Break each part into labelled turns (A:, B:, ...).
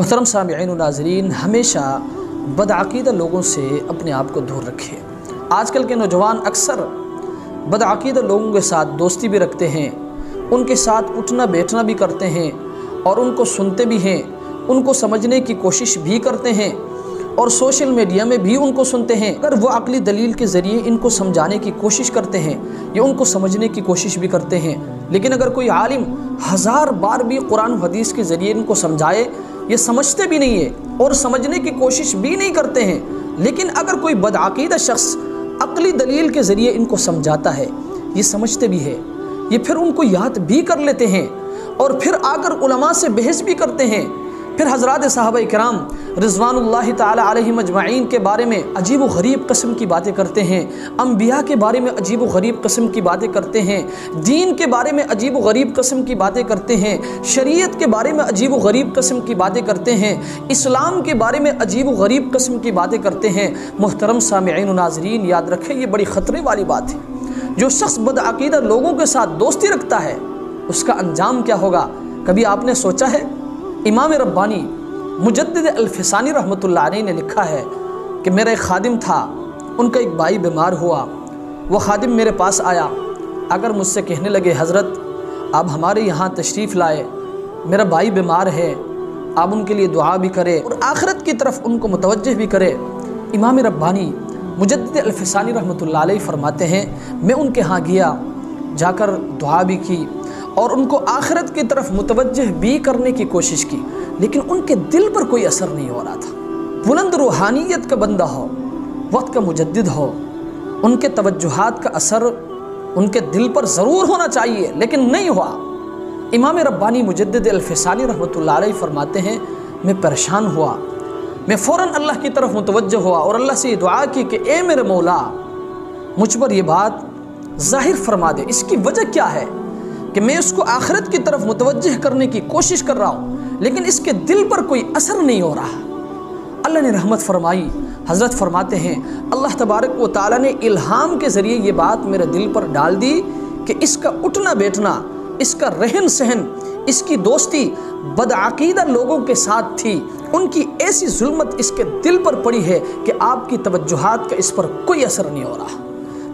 A: محترم سامعین و ناظرین، ہمیشہ بدعقیدہ لوگوں سے اپنے آپ کو دور رکھیں۔ آج کل کے نوجوان اکثر بدعقیدہ لوگوں کے ساتھ دوستی بھی رکھتے ہیں، ان کے ساتھ اٹھنا بیٹھنا بھی کرتے ہیں اور ان کو سنتے بھی ہیں، ان کو سمجھنے کی کوشش بھی کرتے ہیں اور سوشل میڈیا میں بھی ان کو سنتے ہیں۔ اگر وہ عقلی دلیل کے ذریعے ان کو سمجھانے کی کوشش کرتے ہیں یا ان کو سمجھنے کی کوشش بھی کرتے ہیں، لیکن اگر کوئی عالم ہزار بار بھی قرآن و حدیث کے ذریعے ان کو سمجھائے، یہ سمجھتے بھی نہیں ہیں اور سمجھنے کی کوشش بھی نہیں کرتے ہیں۔ لیکن اگر کوئی بدعقیدہ شخص عقلی دلیل کے ذریعے ان کو سمجھاتا ہے، یہ سمجھتے بھی ہے، یہ پھر ان کو یاد بھی کر لیتے ہیں اور پھر آ کر علماء سے بحث بھی کرتے ہیں، پھر حضرات صحابہ کرام رضوان اللہ تعالی علیہم اجمعین کے بارے میں عجیب و غریب قسم کی باتیں کرتے ہیں، انبیاء کے بارے میں عجیب و غریب قسم کی باتیں کرتے ہیں، دین کے بارے میں عجیب و غریب قسم کی باتیں کرتے ہیں، شریعت کے بارے میں عجیب و غریب قسم کی باتیں کرتے ہیں، اسلام کے بارے میں عجیب و غریب قسم کی باتیں کرتے ہیں۔ محترم سامعین و ناظرین، یاد رکھیں یہ بڑی خطرے والی بات ہے۔ جو شخص بدعقیدہ لوگوں کے ساتھ دوستی رکھتا ہے، اس کا انجام کیا ہوگا؟ کبھی آپ نے سوچا ہے؟ امام ربانی مجدد الفسانی رحمۃ اللہ علیہ نے لکھا ہے کہ میرا ایک خادم تھا، ان کا ایک بھائی بیمار ہوا، وہ خادم میرے پاس آیا، اگر مجھ سے کہنے لگے حضرت آپ ہمارے یہاں تشریف لائے، میرا بھائی بیمار ہے، آپ ان کے لیے دعا بھی کرے اور آخرت کی طرف ان کو متوجہ بھی کرے۔ امام ربانی مجدد الفسانی رحمۃ اللہ علیہ فرماتے ہیں میں ان کے ہاں گیا، جا کر دعا بھی کی اور ان کو آخرت کی طرف متوجہ بھی کرنے کی کوشش کی، لیکن ان کے دل پر کوئی اثر نہیں ہو رہا تھا۔ بلند روحانیت کا بندہ ہو، وقت کا مجدد ہو، ان کے توجہات کا اثر ان کے دل پر ضرور ہونا چاہیے، لیکن نہیں ہوا۔ امام ربانی مجدد الفسانی رحمۃ اللہ علیہ فرماتے ہیں میں پریشان ہوا، میں فوراً اللہ کی طرف متوجہ ہوا اور اللہ سے یہ دعا کی کہ اے میرے مولا مجھ پر یہ بات ظاہر فرما دے، اس کی وجہ کیا ہے کہ میں اس کو آخرت کی طرف متوجہ کرنے کی کوشش کر رہا ہوں لیکن اس کے دل پر کوئی اثر نہیں ہو رہا۔ اللہ نے رحمت فرمائی، حضرت فرماتے ہیں اللہ تبارک و تعالیٰ نے الہام کے ذریعے یہ بات میرے دل پر ڈال دی کہ اس کا اٹھنا بیٹھنا، اس کا رہن سہن، اس کی دوستی بدعقیدہ لوگوں کے ساتھ تھی، ان کی ایسی ظلمت اس کے دل پر پڑی ہے کہ آپ کی توجہات کا اس پر کوئی اثر نہیں ہو رہا۔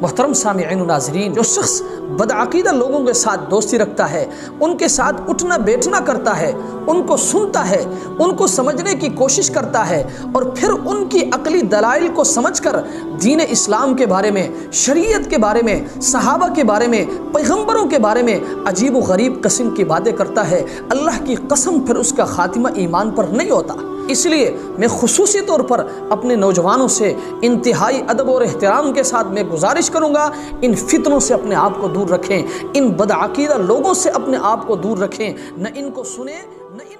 A: محترم سامعین و ناظرین، جو شخص بدعقیدہ لوگوں کے ساتھ دوستی رکھتا ہے، ان کے ساتھ اٹھنا بیٹھنا کرتا ہے، ان کو سنتا ہے، ان کو سمجھنے کی کوشش کرتا ہے اور پھر ان کی عقلی دلائل کو سمجھ کر دین اسلام کے بارے میں، شریعت کے بارے میں، صحابہ کے بارے میں، پیغمبروں کے بارے میں عجیب و غریب قسم کی باتیں کرتا ہے، اللہ کی قسم پھر اس کا خاتمہ ایمان پر نہیں ہوتا۔ اس لیے میں خصوصی طور پر اپنے نوجوانوں سے انتہائی ادب اور احترام کے ساتھ میں گزارش کروں گا ان فتنوں سے اپنے آپ کو دور رکھیں، ان بدعقیدہ لوگوں سے اپنے آپ کو دور رکھیں، نہ ان کو سنیں نہ ان